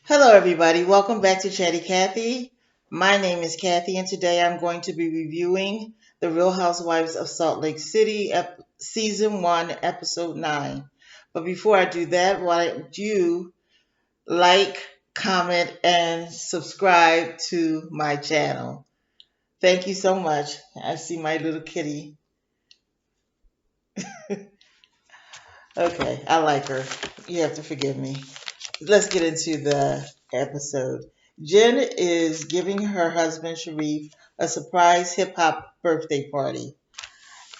Hello, everybody. Welcome back to Chatty Cathy. My name is Kathy, and today I'm going to be reviewing The Real Housewives of Salt Lake City, Season 1, Episode 9. But before I do that, why don't you like, comment, and subscribe to my channel? Thank you so much. I see my little kitty. Okay, I like her. You have to forgive me. Let's get into the episode. Jen is giving her husband Sharif a surprise hip hop birthday party.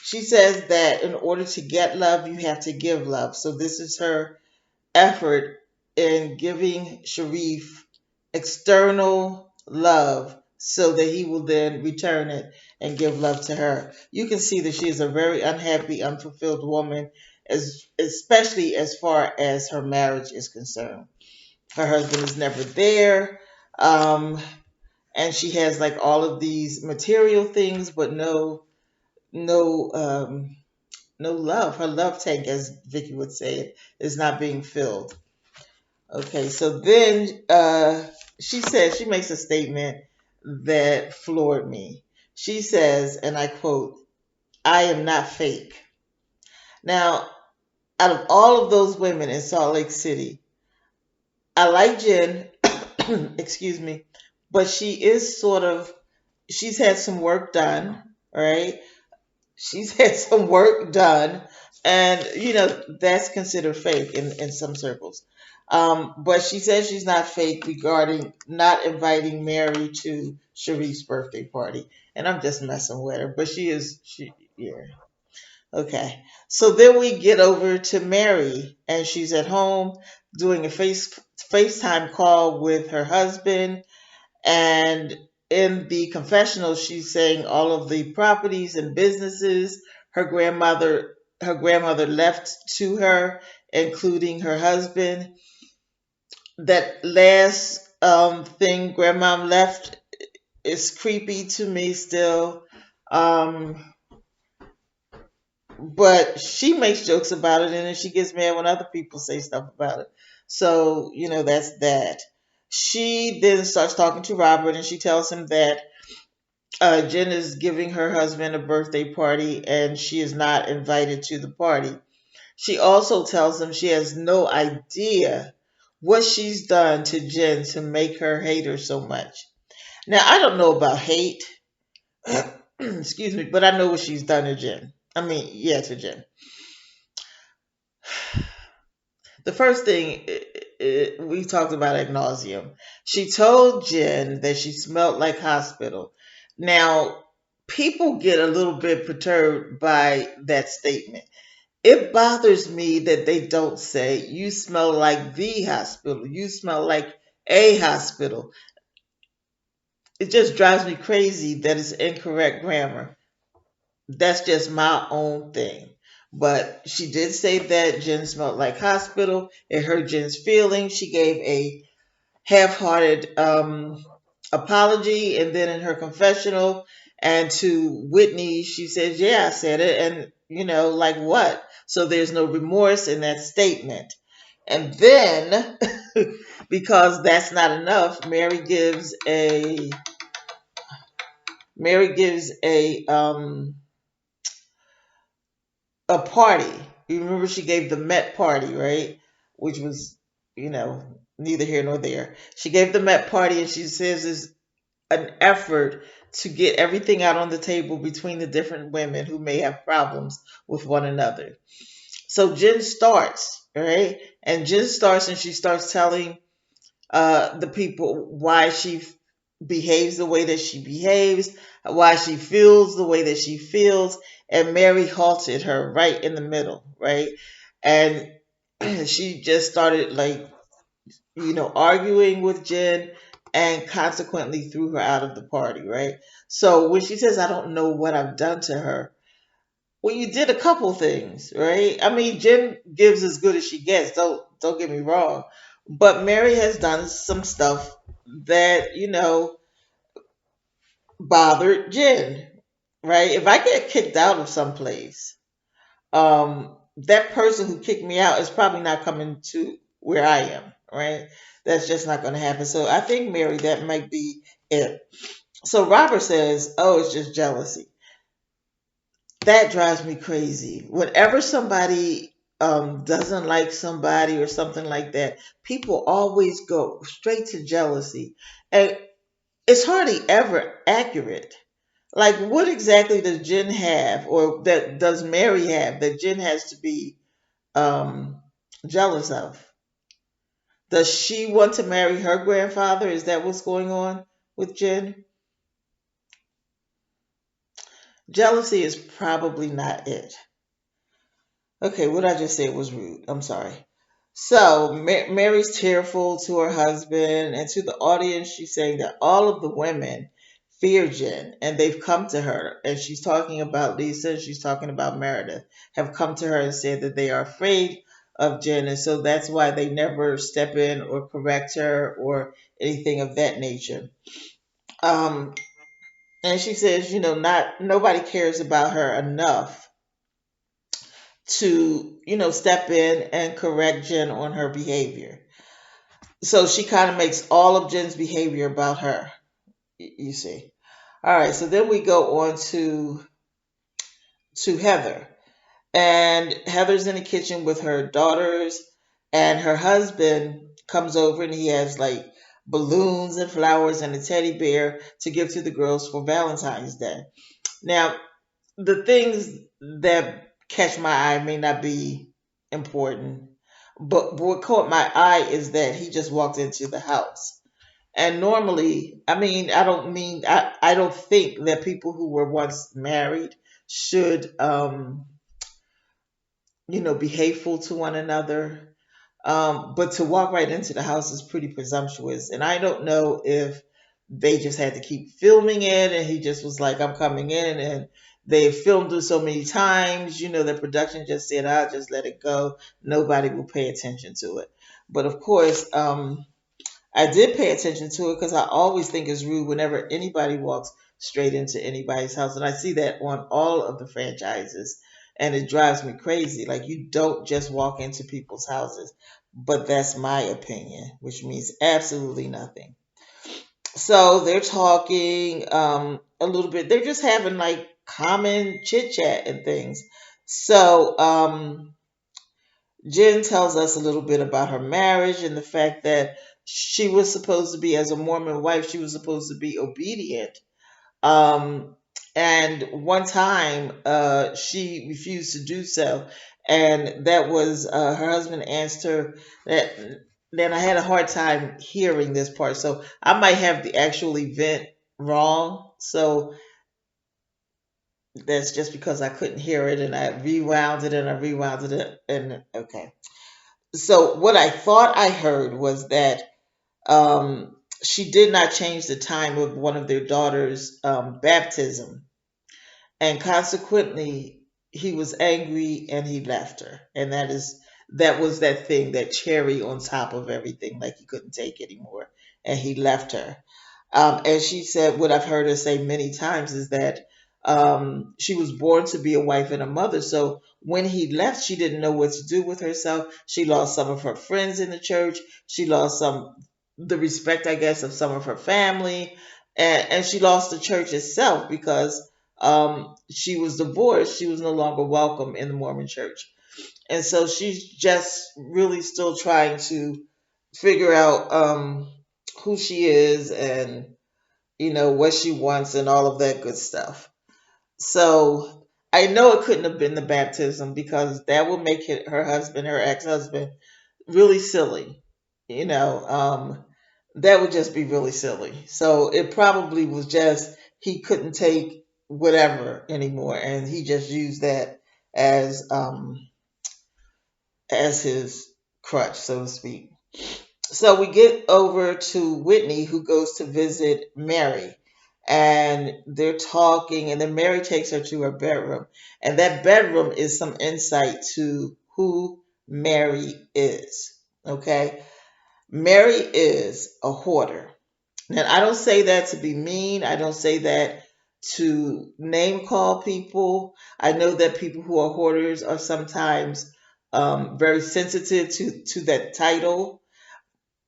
She says that in order to get love, you have to give love. So this is her effort in giving Sharif external love so that he will then return it and give love to her. You can see that she is a very unhappy, unfulfilled woman, especially as far as her marriage is concerned. Her husband is never there. Um, and she has like all of these material things, but no, no love. Her love tank, as Vicky would say it, is not being filled. Okay, so then she says, she makes a statement that floored me. She says, and I quote, "I am not fake." Now, out of all of those women in Salt Lake City, I like Jen, excuse me, but she is sort of, she's had some work done, right? She's had some work done, and that's considered fake in some circles. But she says she's not fake regarding not inviting Mary to Sharif's birthday party, and I'm just messing with her. But she is, yeah. Okay. So then we get over to Mary, and she's at home doing a FaceTime call with her husband. And in the confessional, she's saying all of the properties and businesses her grandmother left to her, including her husband. That last thing grandmom left is creepy to me still. Um, but she makes jokes about it, and then she gets mad when other people say stuff about it. So, that's that. She then starts talking to Robert, and she tells him that Jen is giving her husband a birthday party and she is not invited to the party. She also tells him she has no idea what she's done to Jen to make her hate her so much. Now, I don't know about hate, excuse me, but I know what she's done to Jen. I mean, yeah, to Jen. The first thing we talked about ad nauseum. She told Jen that she smelled like hospital. Now, people get a little bit perturbed by that statement. It bothers me that they don't say, "You smell like the hospital. You smell like a hospital." It just drives me crazy that it's incorrect grammar. That's just my own thing. But she did say that Jen smelled like hospital. It hurt Jen's feelings. She gave a half-hearted apology, and then in her confessional and to Whitney, she says, "Yeah, I said it," and like what? So there's no remorse in that statement. And then, because that's not enough, Mary gives a party. You remember she gave the Met party, right? Which was, neither here nor there. She gave the Met party, and she says it's an effort to get everything out on the table between the different women who may have problems with one another. So Jen starts, right? And Jen starts and she starts telling the people why she behaves the way that she behaves, why she feels the way that she feels. And Mary halted her right in the middle, right? And she just started like, arguing with Jen and consequently threw her out of the party, right? So when she says, "I don't know what I've done to her," well, you did a couple things, right? I mean, Jen gives as good as she gets. Don't get me wrong, but Mary has done some stuff that bothered Jen, right? If I get kicked out of some place, that person who kicked me out is probably not coming to where I am. right? That's just not going to happen. So I think, Mary, that might be it. So Robert says, oh, it's just jealousy. That drives me crazy. Whenever somebody doesn't like somebody or something like that, people always go straight to jealousy. And it's hardly ever accurate. Like, what exactly does Jen have, or that does Mary have, that Jen has to be um, jealous of? Does she want to marry her grandfather? Is that what's going on with Jen? Jealousy is probably not it. Okay, what I just said was rude. I'm sorry. So Mary's tearful to her husband and to the audience. She's saying that all of the women fear Jen and they've come to her. And she's talking about Lisa and she's talking about Meredith, have come to her and said that they are afraid of Jen. And so that's why they never step in or correct her or anything of that nature. Um, and she says, not nobody cares about her enough to, step in and correct Jen on her behavior. So she kind of makes all of Jen's behavior about her, you see. All right, so then we go on to Heather. And Heather's in the kitchen with her daughters, and her husband comes over and he has like balloons and flowers and a teddy bear to give to the girls for Valentine's Day. Now, the things that catch my eye may not be important, but what caught my eye is that he just walked into the house. And normally, I mean, I don't think that people who were once married should, be hateful to one another. But to walk right into the house is pretty presumptuous. And I don't know if they just had to keep filming it and he just was like, I'm coming in, and they filmed it so many times, the production just said, I'll just let it go. Nobody will pay attention to it. But of course, I did pay attention to it because I always think it's rude whenever anybody walks straight into anybody's house. And I see that on all of the franchises. And it drives me crazy. Like, you don't just walk into people's houses. But that's my opinion, which means absolutely nothing. So they're talking a little bit. They're just having like common chit chat and things. So Jen tells us a little bit about her marriage and the fact that she was supposed to be, as a Mormon wife, she was supposed to be obedient. Um, and one time she refused to do so. And that was her husband asked her that. Then I had a hard time hearing this part. So I might have the actual event wrong. So that's just because I couldn't hear it and I rewound it and I rewound it. And okay. So what I thought I heard was that she did not change the time of one of their daughters' baptism, and consequently, he was angry and he left her. And that was that thing, that cherry on top of everything. Like, he couldn't take anymore, and he left her. And she said, what I've heard her say many times is that she was born to be a wife and a mother. So when he left, she didn't know what to do with herself. She lost some of her friends in the church. She lost the respect, I guess, of some of her family. And she lost the church itself because she was divorced. She was no longer welcome in the Mormon church. And so she's just really still trying to figure out who she is and what she wants and all of that good stuff. So I know it couldn't have been the baptism because that would make her husband, her ex-husband, really silly. You know, that would just be really silly. So it probably was just he couldn't take whatever anymore, and he just used that as as his crutch, so to speak. So we get over to Whitney, who goes to visit Mary, and they're talking, and then Mary takes her to her bedroom, and that bedroom is some insight to who Mary is. Okay, Mary is a hoarder. Now, I don't say that to be mean. I don't say that to name call people. I know that people who are hoarders are sometimes very sensitive to that title,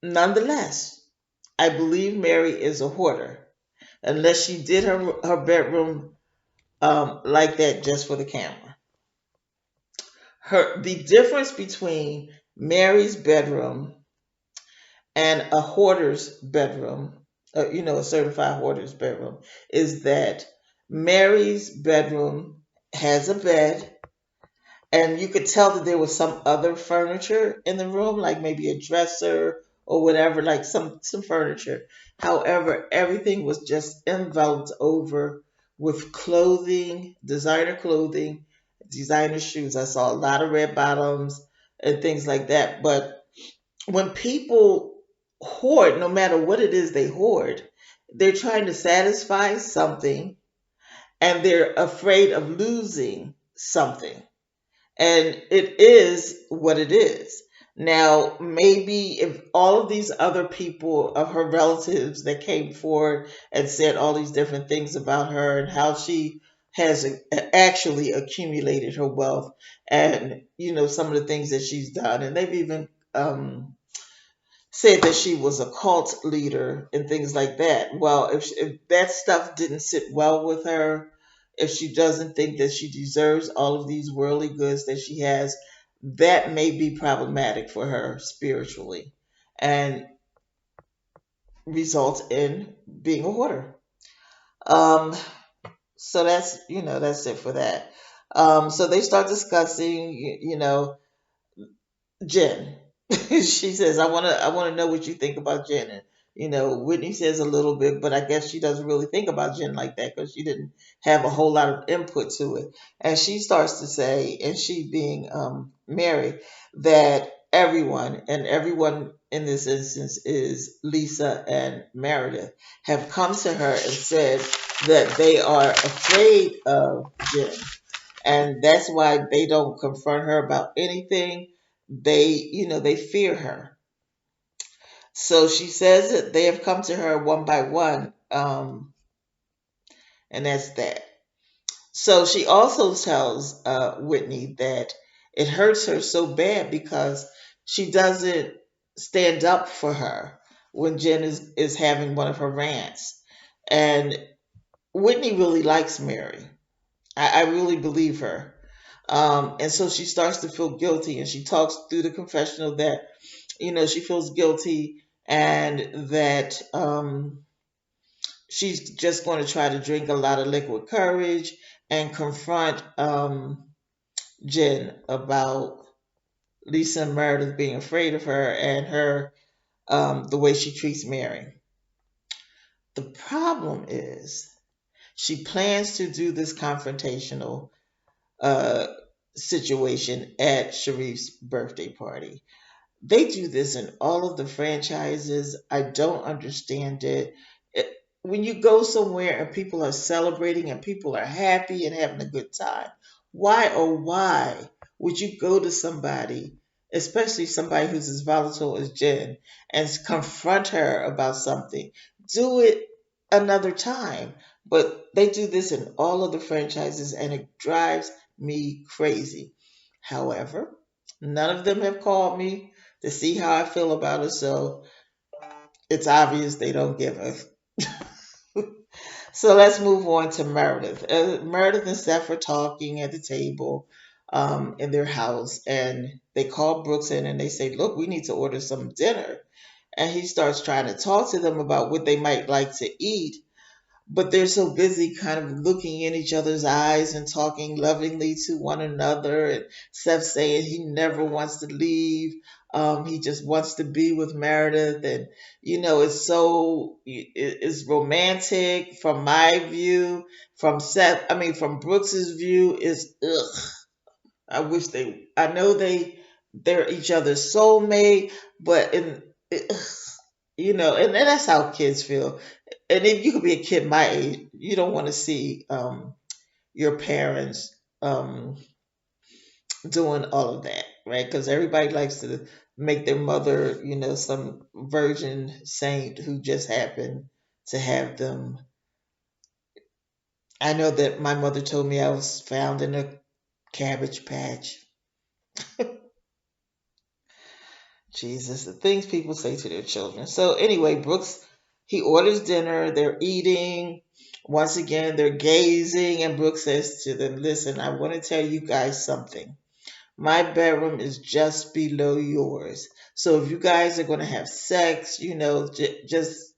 Nonetheless, I believe Mary is a hoarder, unless she did her bedroom like that just for the camera. The difference between Mary's bedroom and a hoarder's bedroom, a certified hoarder's bedroom, is that Mary's bedroom has a bed, and you could tell that there was some other furniture in the room, like maybe a dresser or whatever, like some furniture. However, everything was just enveloped over with clothing, designer shoes. I saw a lot of red bottoms and things like that. But when people hoard, no matter what it is they hoard, they're trying to satisfy something, and they're afraid of losing something, and it is what it is. Now, maybe if all of these other people of her relatives that came forward and said all these different things about her and how she has actually accumulated her wealth, and some of the things that she's done, and they've even said that she was a cult leader and things like that. Well, if that stuff didn't sit well with her, if she doesn't think that she deserves all of these worldly goods that she has, that may be problematic for her spiritually and result in being a hoarder. Um, so that's it for that. So they start discussing, Jen. She says, I wanna know what you think about Jen. And Whitney says a little bit, but I guess she doesn't really think about Jen like that because she didn't have a whole lot of input to it. And she starts to say, and she being Mary, that everyone in this instance is Lisa and Meredith, have come to her and said that they are afraid of Jen, and that's why they don't confront her about anything. They fear her. So she says that they have come to her one by one, and that's that. So she also tells Whitney that it hurts her so bad because she doesn't stand up for her when Jen is having one of her rants. And Whitney really likes Mary. I really believe her. And so she starts to feel guilty, and she talks through the confessional that she feels guilty, and that she's just going to try to drink a lot of liquid courage and confront Jen about Lisa and Meredith being afraid of her, and her the way she treats Mary. The problem is she plans to do this confrontational uh, situation at Sharif's birthday party. They do this in all of the franchises. I don't understand it. When you go somewhere and people are celebrating and people are happy and having a good time, why, oh why would you go to somebody, especially somebody who's as volatile as Jen, and confront her about something? Do it another time. But they do this in all of the franchises, and it drives me crazy. However, none of them have called me to see how I feel about it, so it's obvious they don't give a. So let's move on to Meredith. Meredith and Steph are talking at the table in their house, and they call Brooks in and they say, "Look, we need to order some dinner." And he starts trying to talk to them about what they might like to eat, but they're so busy kind of looking in each other's eyes and talking lovingly to one another. And Seth saying he never wants to leave. He just wants to be with Meredith. And, it's romantic from my view. From Brooks's view, is ugh. I know they're each other's soulmate, but and that's how kids feel. And if you could be a kid my age, you don't want to see your parents doing all of that, right? Because everybody likes to make their mother, some virgin saint who just happened to have them. I know that my mother told me I was found in a cabbage patch. Jesus, the things people say to their children. So anyway, Brooks, he orders dinner. They're eating. Once again, they're gazing, and Brooks says to them, "Listen, I want to tell you guys something. My bedroom is just below yours. So if you guys are going to have sex, just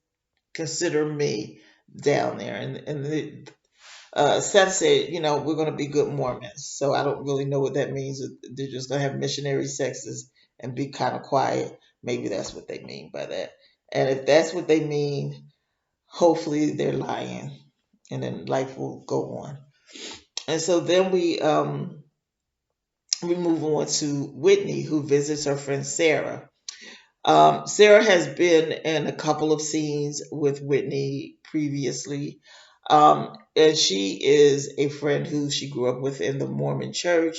consider me down there." And Seth said, we're going to be good Mormons. So I don't really know what that means. They're just going to have missionary sexes and be kind of quiet. Maybe that's what they mean by that. And if that's what they mean, hopefully they're lying, and then life will go on. And so then we move on to Whitney, who visits her friend Sarah. Sarah has been in a couple of scenes with Whitney previously. And she is a friend who she grew up with in the Mormon church,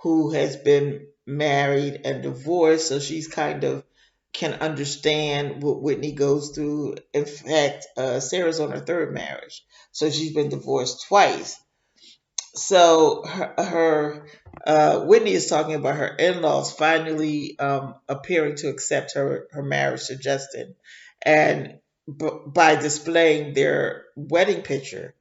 who has been married and divorced. So she's kind of can understand what Whitney goes through. In fact, Sarah's on her third marriage. So she's been divorced twice. So Whitney is talking about her in-laws finally appearing to accept her marriage to Justin, and by displaying their wedding picture.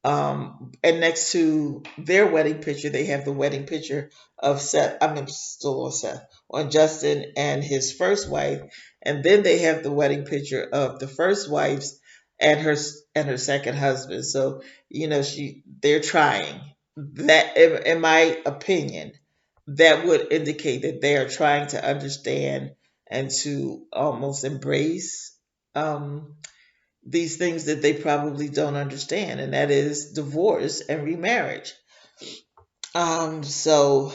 And next to their wedding picture, they have the wedding picture of Seth. I mean, still on Seth, on Justin and his first wife, and then they have the wedding picture of the first wife's and her second husband. So they're trying. That, in my opinion, that would indicate that they are trying to understand and to almost embrace um, these things that they probably don't understand, and that is divorce and remarriage. So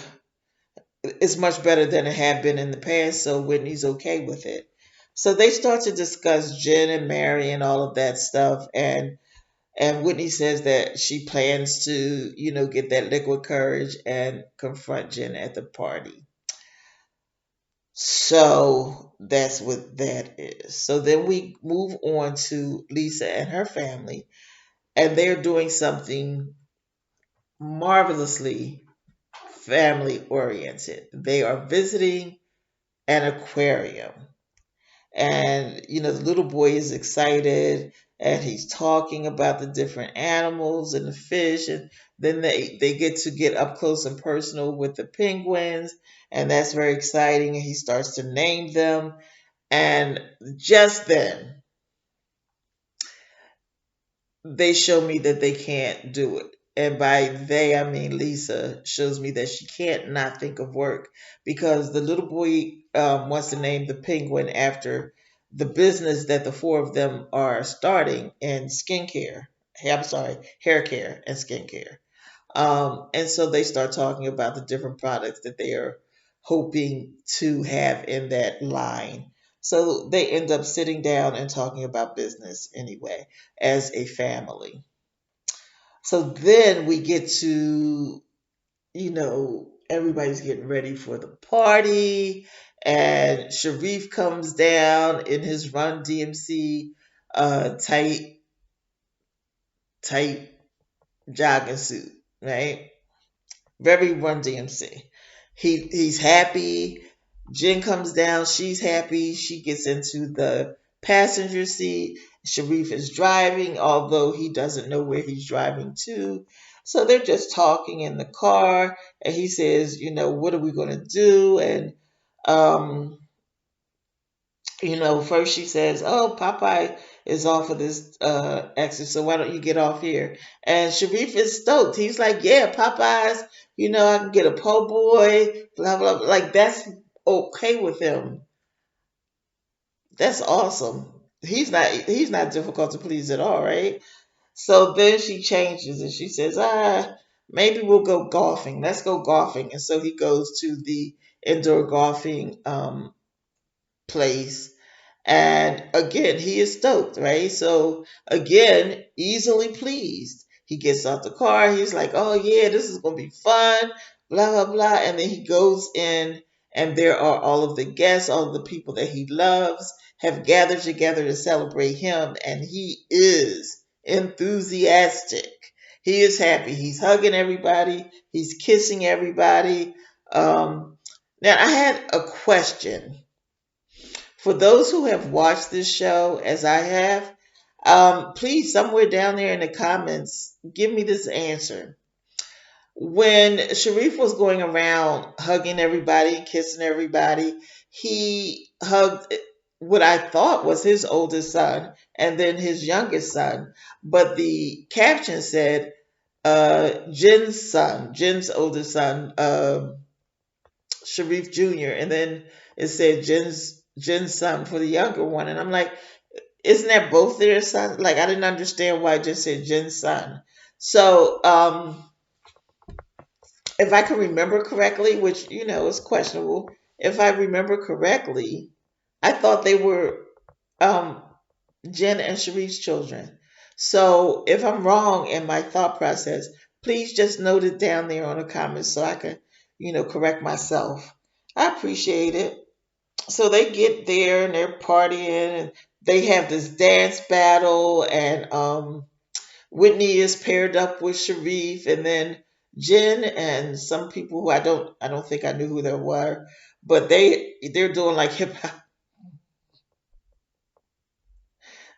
it's much better than it had been in the past, so Whitney's okay with it. So they start to discuss Jen and Mary and all of that stuff, and Whitney says that she plans to, get that liquid courage and confront Jen at the party. So that's what that is. So then we move on to Lisa and her family, and they're doing something marvelously family oriented. They are visiting an aquarium. And the little boy is excited, and he's talking about the different animals and the fish, and then they get up close and personal with the penguins, and that's very exciting, and he starts to name them. And just then they show me that they can't do it. And by they, I mean Lisa shows me that she can't not think of work, because the little boy wants to name the penguin after the business that the four of them are starting in skincare. Hey, I'm sorry, hair care and skincare. And so they start talking about the different products that they are hoping to have in that line. So they end up sitting down and talking about business anyway, as a family. So then we get to, everybody's getting ready for the party, and Sharif comes down in his Run DMC tight, tight jogging suit, right? Very Run DMC. He's happy. Jen comes down. She's happy. She gets into the passenger seat. Sharif is driving, although he doesn't know where he's driving to. So they're just talking in the car, and he says, what are we going to do? And um, first she says, "Oh, Popeye is off of this exit, so why don't you get off here?" And Sharif is stoked. He's like, "Yeah, Popeyes. I can get a po' boy. Blah blah. Blah." Like that's okay with him. That's awesome. He's not difficult to please at all, right? So then she changes and she says, maybe we'll go golfing. Let's go golfing." And so he goes to the indoor golfing place. And again, he is stoked, right? So again, easily pleased. He gets out the car. He's like, "Oh yeah, this is gonna be fun." Blah blah blah. And then he goes in, and there are all of the guests, all of the people that he loves, have gathered together to celebrate him, and he is enthusiastic. He is happy. He's hugging everybody. He's kissing everybody. Now, I had a question. For those who have watched this show, as I have, please, somewhere down there in the comments, give me this answer. When Sharif was going around hugging everybody and kissing everybody, he hugged what I thought was his oldest son and then his youngest son. But the caption said, Jen's son, Jen's oldest son, Sharif Jr., and then it said Jen's son for the younger one. And I'm like, isn't that both their sons? Like, I didn't understand why it just said Jen's son. So, if I can remember correctly, which is questionable, if I remember correctly, I thought they were um, Jen and Sharif's children. So if I'm wrong in my thought process, please just note it down there on the comments so I can, correct myself. I appreciate it. So they get there and they're partying and they have this dance battle and Whitney is paired up with Sharif, and then Jen and some people who I don't think I knew who they were, but they're doing like hip hop.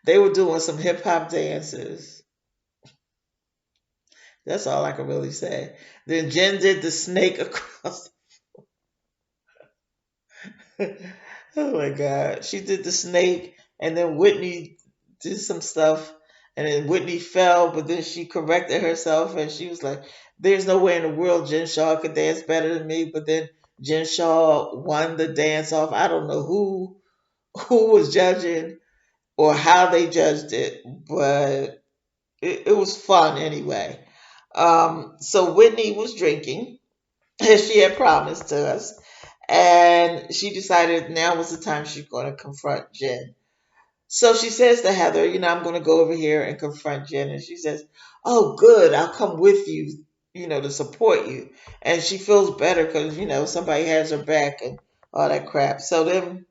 They were doing some hip hop dances. That's all I can really say. Then Jen did the snake across. Oh my God. She did the snake, and then Whitney did some stuff, and then Whitney fell, but then she corrected herself and she was like, there's no way in the world Jen Shaw could dance better than me. But then Jen Shaw won the dance off. I don't know who was judging or how they judged it, but it was fun anyway. So Whitney was drinking, as she had promised to us. And she decided now was the time she's going to confront Jen. So she says to Heather, I'm going to go over here and confront Jen. And she says, oh, good, I'll come with you, to support you. And she feels better because, somebody has her back and all that crap. So then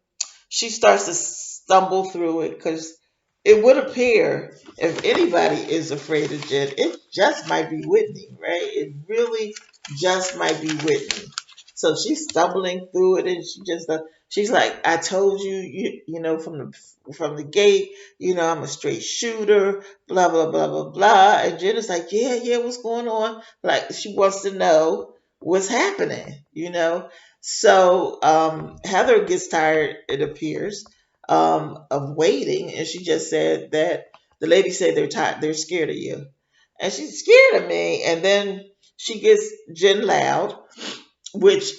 she starts to stumble through it because it would appear if anybody is afraid of Jen, it just might be Whitney, right? It really just might be Whitney. So she's stumbling through it, and she's like, "I told you, from the gate, I'm a straight shooter, blah blah blah blah blah." And Jen is like, "Yeah, yeah, what's going on?" Like she wants to know what's happening. So Heather gets tired, it appears, of waiting, and she just said that the lady said they're tired, they're scared of you, and she's scared of me. And then she gets Jen loud, which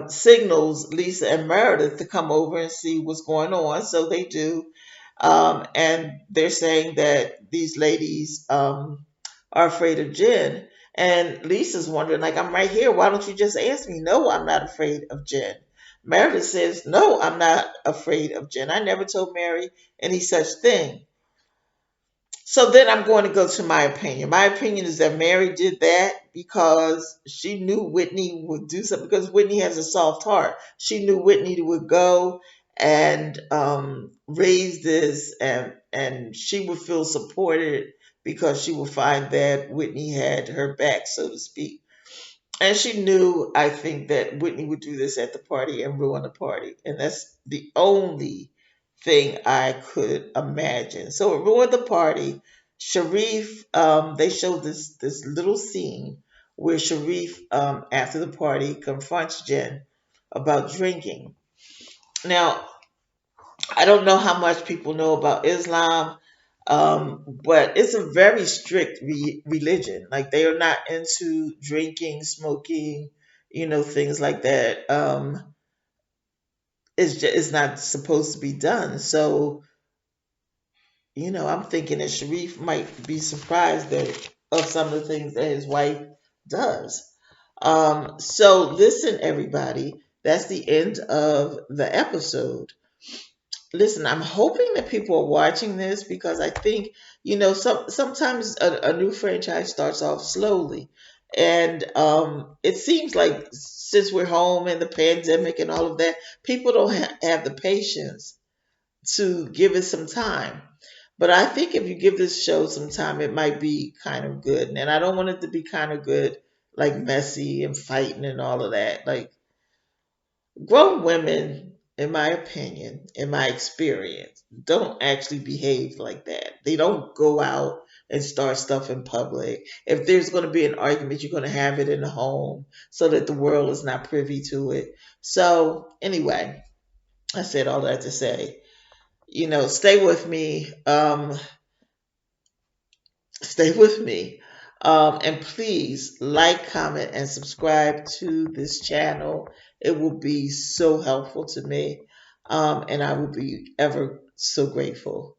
signals Lisa and Meredith to come over and see what's going on. So they do, and they're saying that these ladies are afraid of Jen. And Lisa's wondering, like, I'm right here. Why don't you just answer me? No, I'm not afraid of Jen. Meredith says, no, I'm not afraid of Jen. I never told Mary any such thing. So then I'm going to go to my opinion. My opinion is that Mary did that because she knew Whitney would do something, because Whitney has a soft heart. She knew Whitney would go and raise this, and she would feel supported because she would find that Whitney had her back, so to speak. And she knew, I think, that Whitney would do this at the party and ruin the party. And that's the only thing I could imagine. So it ruined the party. Sharif, they showed this little scene where Sharif, after the party, confronts Jen about drinking. Now, I don't know how much people know about Islam, but it's a very strict religion. Like they are not into drinking, smoking, things like that. It's not supposed to be done. So, I'm thinking that Sharif might be surprised of some of the things that his wife does. So listen, everybody, that's the end of the episode. Listen, I'm hoping that people are watching this because I think, sometimes a new franchise starts off slowly. And it seems like since we're home and the pandemic and all of that, people don't have the patience to give it some time. But I think if you give this show some time, it might be kind of good. And I don't want it to be kind of good, like messy and fighting and all of that. Like grown women in my opinion, in my experience, don't actually behave like that. They don't go out and start stuff in public. If there's going to be an argument, you're going to have it in the home so that the world is not privy to it. So, anyway, I said all that to say, stay with me. Stay with me. And please like, comment, and subscribe to this channel. It will be so helpful to me. And I will be ever so grateful.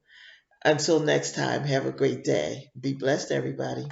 Until next time, have a great day. Be blessed, everybody.